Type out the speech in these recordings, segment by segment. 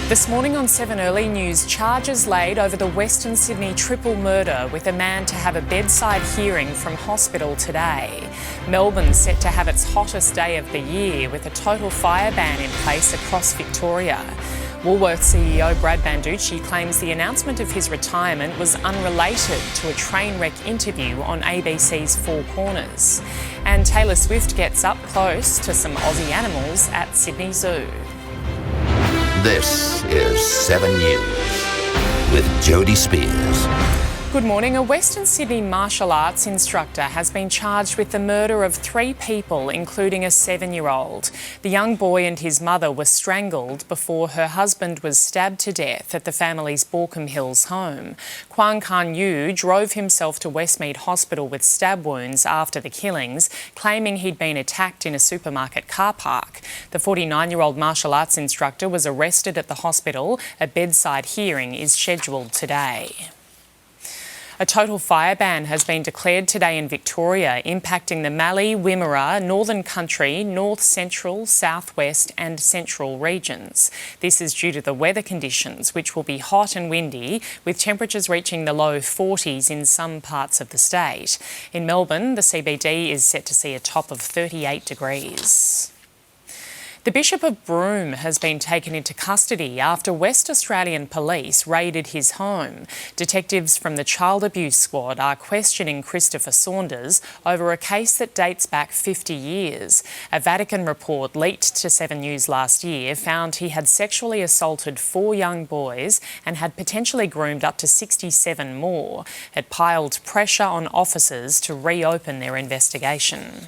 This morning on 7 Early News, charges laid over the Western Sydney triple murder with a man to have a bedside hearing from hospital today. Melbourne set to have its hottest day of the year with a total fire ban in place across Victoria. Woolworths CEO Brad Banducci claims the announcement of his retirement was unrelated to a train wreck interview on ABC's Four Corners. And Taylor Swift gets up close to some Aussie animals at Sydney Zoo. This is 7 News with Jodie Speers. Good morning. A Western Sydney martial arts instructor has been charged with the murder of 3 people, including a 7-year-old. The young boy and his mother were strangled before her husband was stabbed to death at the family's Borkham Hills home. Kwang Kan Yu drove himself to Westmead Hospital with stab wounds after the killings, claiming he'd been attacked in a supermarket car park. The 49-year-old martial arts instructor was arrested at the hospital. A bedside hearing is scheduled today. A total fire ban has been declared today in Victoria, impacting the Mallee, Wimmera, Northern Country, North Central, Southwest and Central regions. This is due to the weather conditions, which will be hot and windy, with temperatures reaching the low 40s in some parts of the state. In Melbourne, the CBD is set to see a top of 38 degrees. The Bishop of Broome has been taken into custody after West Australian police raided his home. Detectives from the Child Abuse Squad are questioning Christopher Saunders over a case that dates back 50 years. A Vatican report leaked to 7 News last year found he had sexually assaulted 4 young boys and had potentially groomed up to 67 more. It piled pressure on officers to reopen their investigation.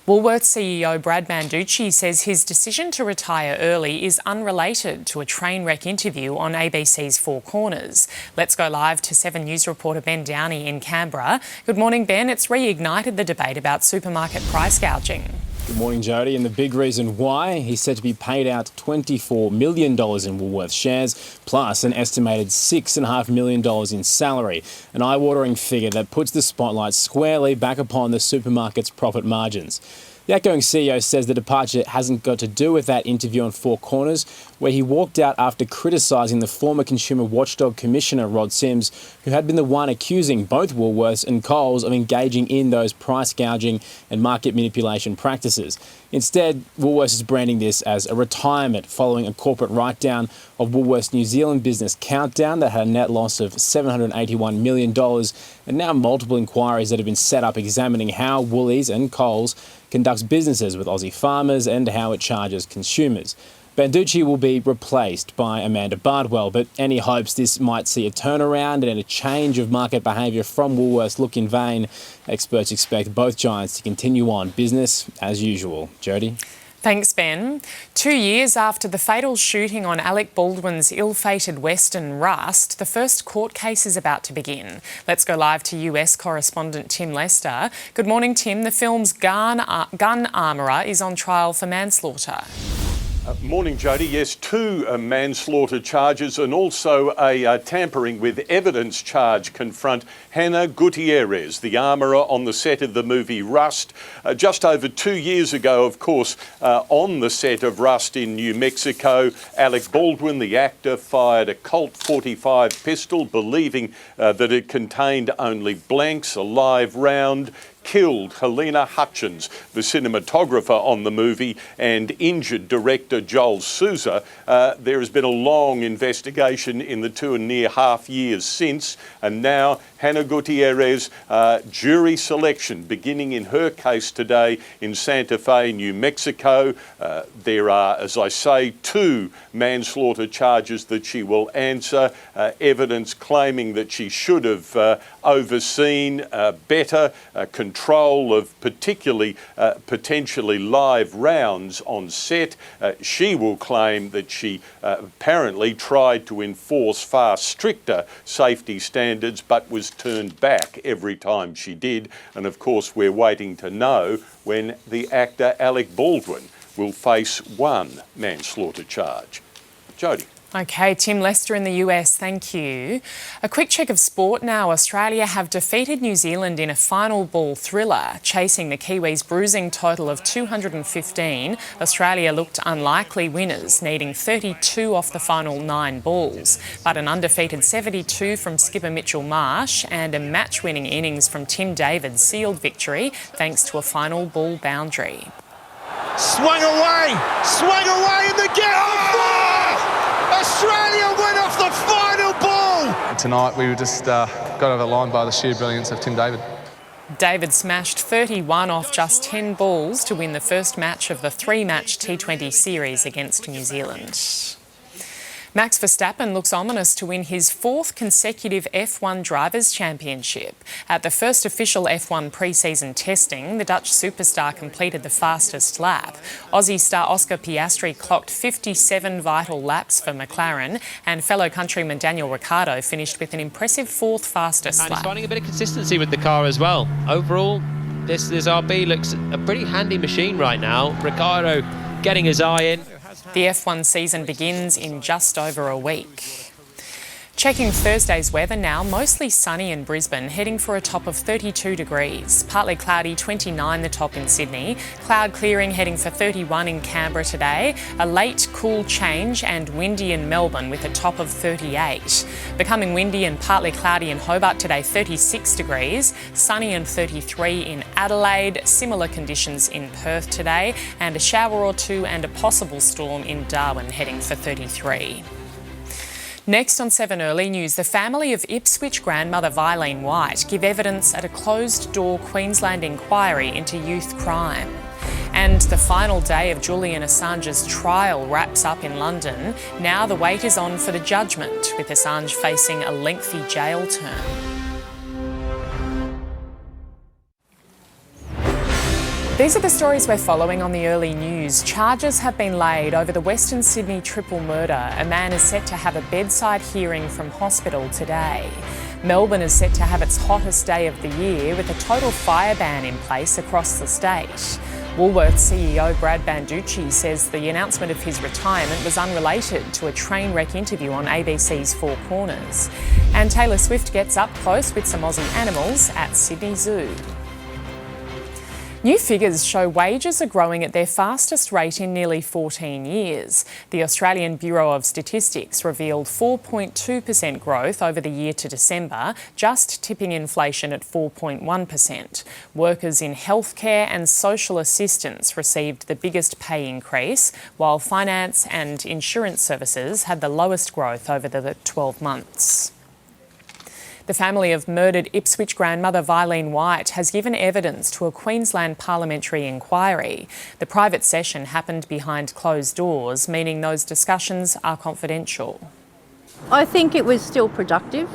Woolworths CEO Brad Banducci says his decision to retire early is unrelated to a train wreck interview on ABC's Four Corners. Let's go live to 7 News reporter Ben Downey in Canberra. Good morning, Ben. It's reignited the debate about supermarket price gouging. Good morning, Jodie. And the big reason why he's said to be paid out $24 million in Woolworths shares, plus an estimated $6.5 million in salary. An eye-watering figure that puts the spotlight squarely back upon the supermarket's profit margins. The outgoing CEO says the departure hasn't got to do with that interview on Four Corners, where he walked out after criticising the former Consumer Watchdog Commissioner, Rod Sims, who had been the one accusing both Woolworths and Coles of engaging in those price gouging and market manipulation practices. Instead, Woolworths is branding this as a retirement following a corporate write-down of Woolworths' New Zealand business Countdown that had a net loss of $781 million, and now multiple inquiries that have been set up examining how Woolies and Coles conducts businesses with Aussie farmers and how it charges consumers. Banducci will be replaced by Amanda Bardwell, but any hopes this might see a turnaround and a change of market behaviour from Woolworths look in vain. Experts expect both giants to continue on business as usual. Jodie? Thanks, Ben. 2 years after the fatal shooting on Alec Baldwin's ill-fated Western Rust, the first court case is about to begin. Let's go live to US correspondent Tim Lester. Good morning, Tim. The film's gun armourer is on trial for manslaughter. Morning, Jodie. Yes, 2 manslaughter charges and also a tampering with evidence charge confront Hannah Gutierrez, the armourer on the set of the movie Rust. Just over 2 years ago, of course, on the set of Rust in New Mexico, Alec Baldwin, the actor, fired a Colt 45 pistol, believing that it contained only blanks, a live round, killed Helena Hutchins, the cinematographer on the movie, and injured director Joel Souza. There has been a long investigation in the 2.5 years since, and now Hannah Gutierrez, jury selection beginning in her case today in Santa Fe, New Mexico. There are, as I say, 2 manslaughter charges that she will answer, evidence claiming that she should have overseen better control of particularly potentially live rounds on set. She will claim that she apparently tried to enforce far stricter safety standards but was turned back every time she did. And of course, we're waiting to know when the actor Alec Baldwin will face 1 manslaughter charge. Jodie. Okay, Tim Lester in the US, thank you. A quick check of sport now. Australia have defeated New Zealand in a final ball thriller. Chasing the Kiwis' bruising total of 215, Australia looked unlikely winners, needing 32 off the final 9 balls. But an undefeated 72 from skipper Mitchell Marsh and a match-winning innings from Tim David sealed victory thanks to a final ball boundary. Swung away in the gap. Oh! Australia went off the final ball. Tonight we were just got over the line by the sheer brilliance of Tim David. David smashed 31 off just 10 balls to win the first match of the 3-match T20 series against New Zealand. Max Verstappen looks ominous to win his 4th consecutive F1 Drivers' Championship. At the first official F1 pre-season testing, the Dutch superstar completed the fastest lap. Aussie star Oscar Piastri clocked 57 vital laps for McLaren, and fellow countryman Daniel Ricciardo finished with an impressive 4th fastest lap. And he's finding a bit of consistency with the car as well. Overall, this RB looks a pretty handy machine right now. Ricciardo getting his eye in. The F1 season begins in just over a week. Checking Thursday's weather now, mostly sunny in Brisbane, heading for a top of 32 degrees. Partly cloudy, 29 the top in Sydney. Cloud clearing, heading for 31 in Canberra today. A late cool change and windy in Melbourne with a top of 38. Becoming windy and partly cloudy in Hobart today, 36 degrees. Sunny and 33 in Adelaide. Similar conditions in Perth today. And a shower or two and a possible storm in Darwin, heading for 33. Next on 7 Early News, the family of Ipswich grandmother Vilene White give evidence at a closed-door Queensland inquiry into youth crime. And the final day of Julian Assange's trial wraps up in London. Now the wait is on for the judgment, with Assange facing a lengthy jail term. These are the stories we're following on the early news. Charges have been laid over the Western Sydney triple murder. A man is set to have a bedside hearing from hospital today. Melbourne is set to have its hottest day of the year with a total fire ban in place across the state. Woolworths CEO Brad Banducci says the announcement of his retirement was unrelated to a train wreck interview on ABC's Four Corners. And Taylor Swift gets up close with some Aussie animals at Sydney Zoo. New figures show wages are growing at their fastest rate in nearly 14 years. The Australian Bureau of Statistics revealed 4.2% growth over the year to December, just tipping inflation at 4.1%. Workers in healthcare and social assistance received the biggest pay increase, while finance and insurance services had the lowest growth over the 12 months. The family of murdered Ipswich grandmother Vilene White has given evidence to a Queensland parliamentary inquiry. The private session happened behind closed doors, meaning those discussions are confidential. I think it was still productive.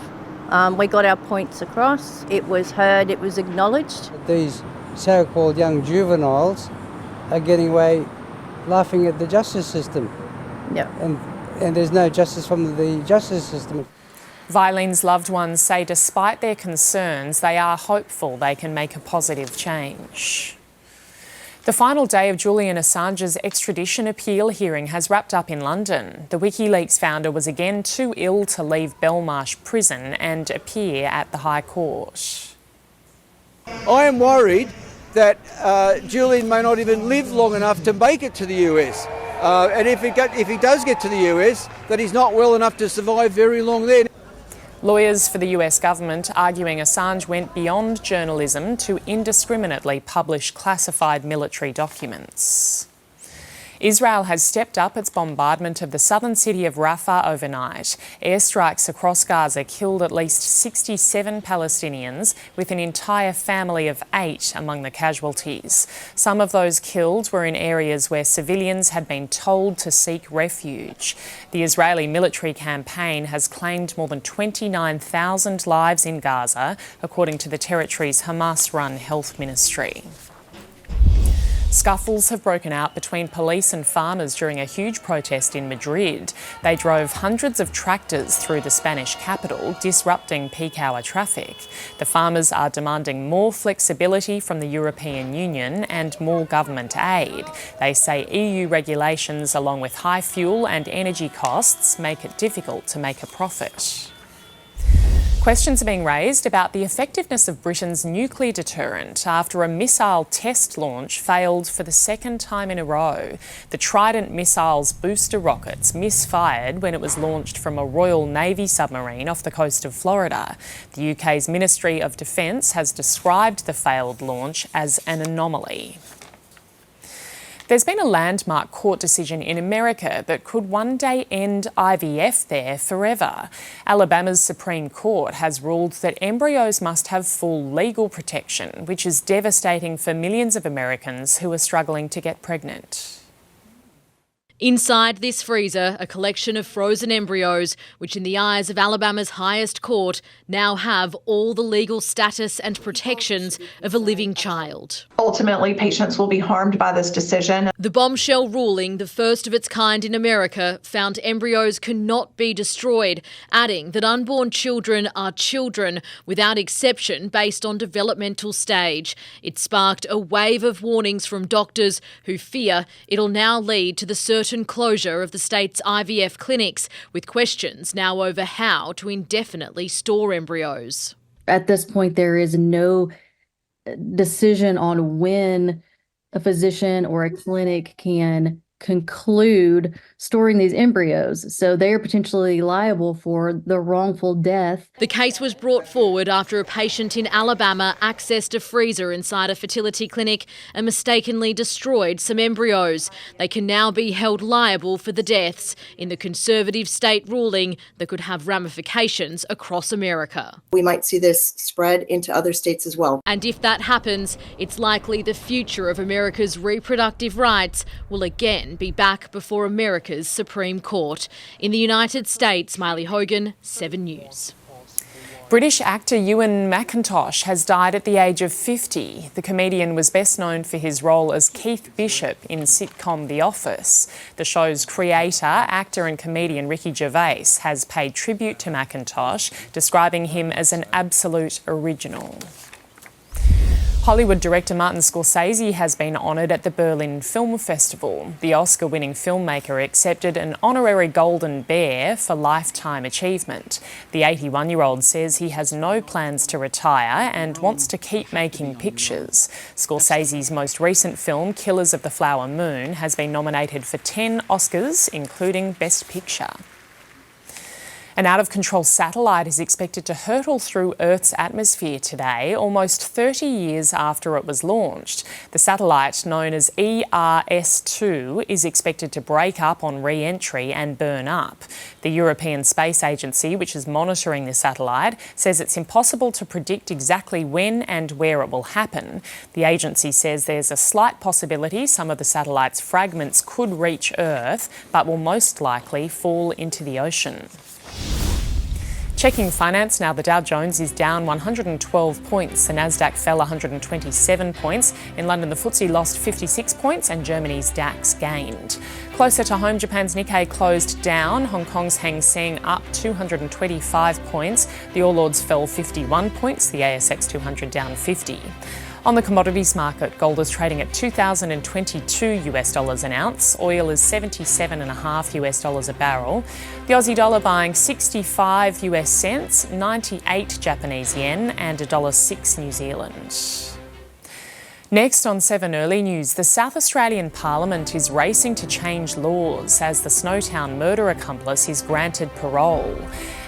We got our points across. It was heard, it was acknowledged. These so-called young juveniles are getting away laughing at the justice system. Yeah. And there's no justice from the justice system. Vilene's loved ones say despite their concerns, they are hopeful they can make a positive change. The final day of Julian Assange's extradition appeal hearing has wrapped up in London. The WikiLeaks founder was again too ill to leave Belmarsh prison and appear at the High Court. I am worried that Julian may not even live long enough to make it to the US. And if he does get to the US, that he's not well enough to survive very long there. Lawyers for the US government arguing Assange went beyond journalism to indiscriminately publish classified military documents. Israel has stepped up its bombardment of the southern city of Rafah overnight. Airstrikes across Gaza killed at least 67 Palestinians, with an entire family of 8 among the casualties. Some of those killed were in areas where civilians had been told to seek refuge. The Israeli military campaign has claimed more than 29,000 lives in Gaza, according to the territory's Hamas-run health ministry. Scuffles have broken out between police and farmers during a huge protest in Madrid. They drove hundreds of tractors through the Spanish capital, disrupting peak hour traffic. The farmers are demanding more flexibility from the European Union and more government aid. They say EU regulations, along with high fuel and energy costs, make it difficult to make a profit. Questions are being raised about the effectiveness of Britain's nuclear deterrent after a missile test launch failed for the second time in a row. The Trident missile's booster rockets misfired when it was launched from a Royal Navy submarine off the coast of Florida. The UK's Ministry of Defence has described the failed launch as an anomaly. There's been a landmark court decision in America that could one day end IVF there forever. Alabama's Supreme Court has ruled that embryos must have full legal protection, which is devastating for millions of Americans who are struggling to get pregnant. Inside this freezer, a collection of frozen embryos, which in the eyes of Alabama's highest court now have all the legal status and protections of a living child. Ultimately, patients will be harmed by this decision. The bombshell ruling, the first of its kind in America, found embryos cannot be destroyed, adding that unborn children are children without exception based on developmental stage. It sparked a wave of warnings from doctors who fear it'll now lead to the certain closure of the state's IVF clinics, with questions now over how to indefinitely store embryos. At this point, there is no decision on when a physician or a clinic can conclude storing these embryos, so they are potentially liable for the wrongful death. The case was brought forward after a patient in Alabama accessed a freezer inside a fertility clinic and mistakenly destroyed some embryos. They can now be held liable for the deaths in the conservative state ruling that could have ramifications across America. We might see this spread into other states as well. And if that happens, it's likely the future of America's reproductive rights will again be back before America's Supreme Court. In the United States, Miley Hogan, 7 News. British actor Ewan McIntosh has died at the age of 50. The comedian was best known for his role as Keith Bishop in sitcom The Office. The show's creator, actor and comedian Ricky Gervais has paid tribute to McIntosh, describing him as an absolute original. Hollywood director Martin Scorsese has been honoured at the Berlin Film Festival. The Oscar-winning filmmaker accepted an honorary Golden Bear for lifetime achievement. The 81-year-old says he has no plans to retire and wants to keep making pictures. Scorsese's most recent film, Killers of the Flower Moon, has been nominated for 10 Oscars, including Best Picture. An out-of-control satellite is expected to hurtle through Earth's atmosphere today, almost 30 years after it was launched. The satellite, known as ERS-2, is expected to break up on re-entry and burn up. The European Space Agency, which is monitoring the satellite, says it's impossible to predict exactly when and where it will happen. The agency says there's a slight possibility some of the satellite's fragments could reach Earth, but will most likely fall into the ocean. Checking finance now, the Dow Jones is down 112 points. The Nasdaq fell 127 points. In London, the FTSE lost 56 points and Germany's DAX gained. Closer to home, Japan's Nikkei closed down. Hong Kong's Hang Seng up 225 points. The All Ords fell 51 points. The ASX 200 down 50. On the commodities market, gold is trading at $2,022 an ounce. Oil is $77.5 a barrel. The Aussie dollar buying 65 US cents, 98 Japanese yen and $1.06 New Zealand. Next on 7 Early News, the South Australian Parliament is racing to change laws as the Snowtown murder accomplice is granted parole.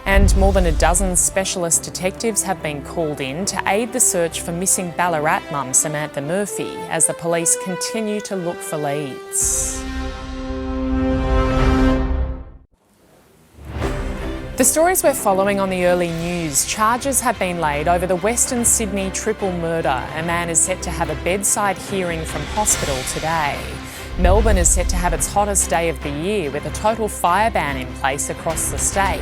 And more than a dozen specialist detectives have been called in to aid the search for missing Ballarat mum Samantha Murphy as the police continue to look for leads. The stories we're following on the early news. Charges have been laid over the Western Sydney triple murder. A man is set to have a bedside hearing from hospital today. Melbourne is set to have its hottest day of the year with a total fire ban in place across the state.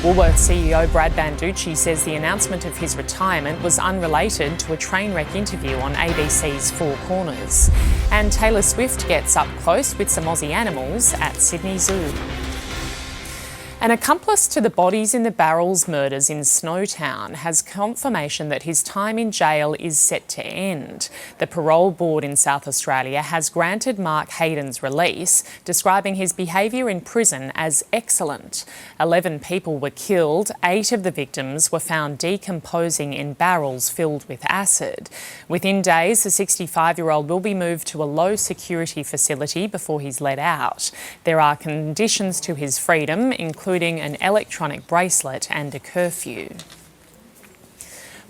Woolworths CEO Brad Banducci says the announcement of his retirement was unrelated to a train wreck interview on ABC's Four Corners. And Taylor Swift gets up close with some Aussie animals at Sydney Zoo. An accomplice to the bodies in the Barrels murders in Snowtown has confirmation that his time in jail is set to end. The parole board in South Australia has granted Mark Hayden's release, describing his behaviour in prison as excellent. 11 people were killed. 8 of the victims were found decomposing in barrels filled with acid. Within days, the 65-year-old will be moved to a low-security facility before he's let out. There are conditions to his freedom, including an electronic bracelet and a curfew.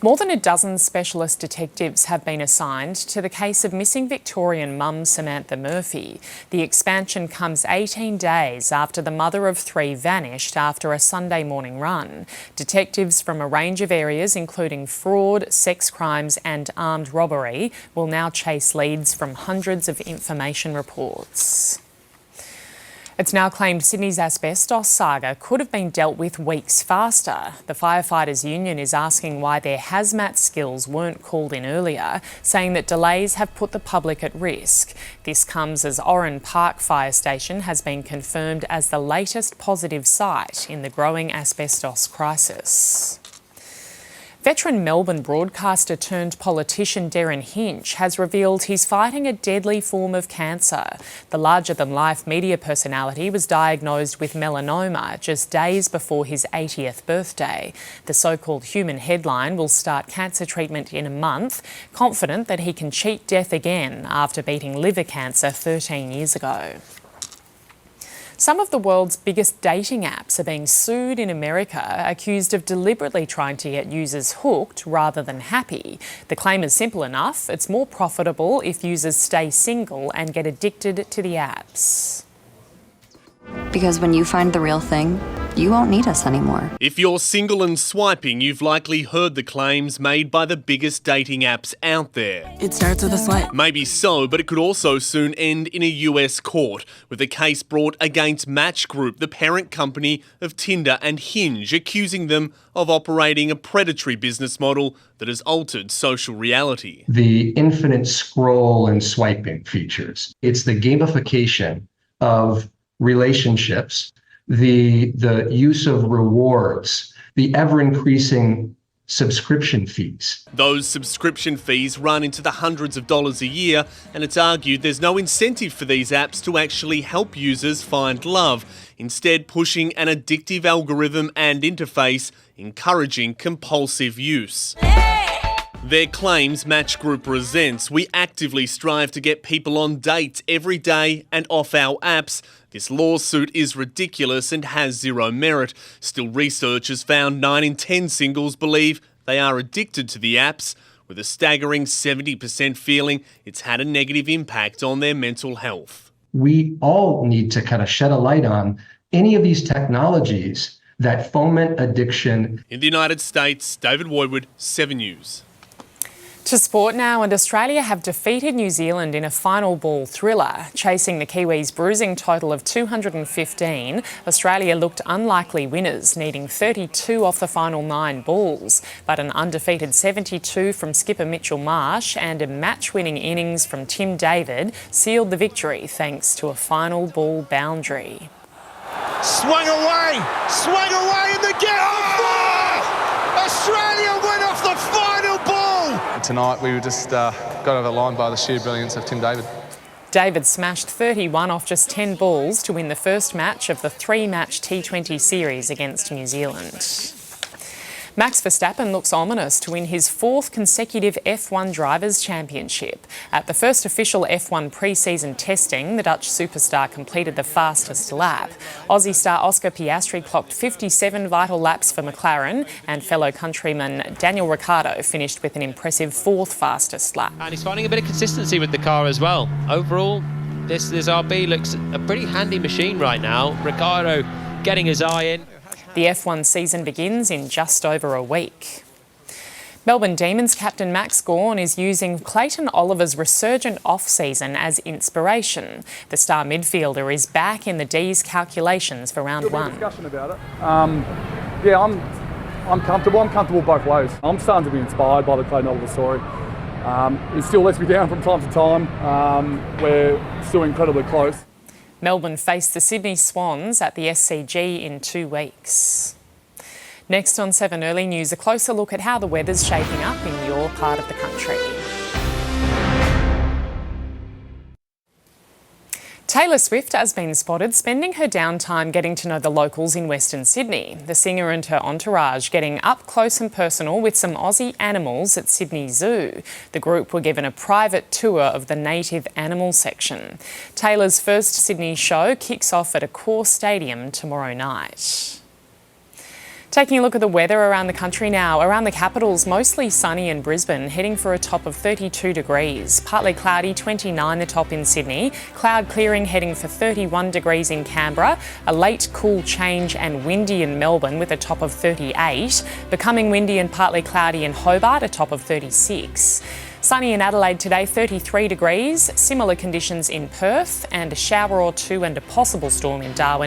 More than a dozen specialist detectives have been assigned to the case of missing Victorian mum Samantha Murphy. The expansion comes 18 days after the mother of 3 vanished after a Sunday morning run. Detectives from a range of areas, including fraud, sex crimes and armed robbery, will now chase leads from hundreds of information reports. It's now claimed Sydney's asbestos saga could have been dealt with weeks faster. The Firefighters Union is asking why their hazmat skills weren't called in earlier, saying that delays have put the public at risk. This comes as Oran Park Fire Station has been confirmed as the latest positive site in the growing asbestos crisis. Veteran Melbourne broadcaster turned politician Darren Hinch has revealed he's fighting a deadly form of cancer. The larger-than-life media personality was diagnosed with melanoma just days before his 80th birthday. The so-called human headline will start cancer treatment in a month, confident that he can cheat death again after beating liver cancer 13 years ago. Some of the world's biggest dating apps are being sued in America, accused of deliberately trying to get users hooked rather than happy. The claim is simple enough: it's more profitable if users stay single and get addicted to the apps. Because when you find the real thing, you won't need us anymore. If you're single and swiping, you've likely heard the claims made by the biggest dating apps out there. It starts with a swipe. Maybe so, but it could also soon end in a US court, with a case brought against Match Group, the parent company of Tinder and Hinge, accusing them of operating a predatory business model that has altered social reality. The infinite scroll and swiping features. It's the gamification of relationships, the use of rewards, the ever-increasing subscription fees. Those subscription fees run into the hundreds of dollars a year, and it's argued there's no incentive for these apps to actually help users find love, instead pushing an addictive algorithm and interface, encouraging compulsive use. Their claims Match Group resents. We actively strive to get people on dates every day and off our apps. This lawsuit is ridiculous and has zero merit. Still, research has found 9 in 10 singles believe they are addicted to the apps, with a staggering 70% feeling it's had a negative impact on their mental health. We all need to kind of shed a light on any of these technologies that foment addiction. In the United States, David Woodward, 7 News. To sport now, and Australia have defeated New Zealand in a final ball thriller. Chasing the Kiwis' bruising total of 215, Australia looked unlikely winners, needing 32 off the final 9 balls. But an undefeated 72 from skipper Mitchell Marsh and a match-winning innings from Tim David sealed the victory thanks to a final ball boundary. Swung away in the gap. Oh! Australia went off the final ball. Tonight we were just got over the line by the sheer brilliance of Tim David. David smashed 31 off just 10 balls to win the first match of the 3-match T20 series against New Zealand. Max Verstappen looks ominous to win his 4th consecutive F1 Drivers' Championship. At the first official F1 pre-season testing, the Dutch superstar completed the fastest lap. Aussie star Oscar Piastri clocked 57 vital laps for McLaren, and fellow countryman Daniel Ricciardo finished with an impressive 4th fastest lap. And he's finding a bit of consistency with the car as well. Overall, this RB looks a pretty handy machine right now. Ricciardo getting his eye in. The F1 season begins in just over a week. Melbourne Demons captain Max Gawn is using Clayton Oliver's resurgent off-season as inspiration. The star midfielder is back in the D's calculations for round 1. Discussion about it. Yeah, I'm comfortable. I'm comfortable both ways. I'm starting to be inspired by the Clay Melville story. It still lets me down from time to time. We're still incredibly close. Melbourne face the Sydney Swans at the SCG in 2 weeks. Next on 7 Early News, a closer look at how the weather's shaping up in your part of the country. Taylor Swift has been spotted spending her downtime getting to know the locals in Western Sydney. The singer and her entourage getting up close and personal with some Aussie animals at Sydney Zoo. The group were given a private tour of the native animal section. Taylor's first Sydney show kicks off at Accor Stadium tomorrow night. Taking a look at the weather around the country now. Around the capitals, mostly sunny in Brisbane, heading for a top of 32 degrees. Partly cloudy, 29 the top in Sydney. Cloud clearing, heading for 31 degrees in Canberra. A late cool change and windy in Melbourne with a top of 38. Becoming windy and partly cloudy in Hobart, a top of 36. Sunny in Adelaide today, 33 degrees. Similar conditions in Perth, and a shower or two and a possible storm in Darwin.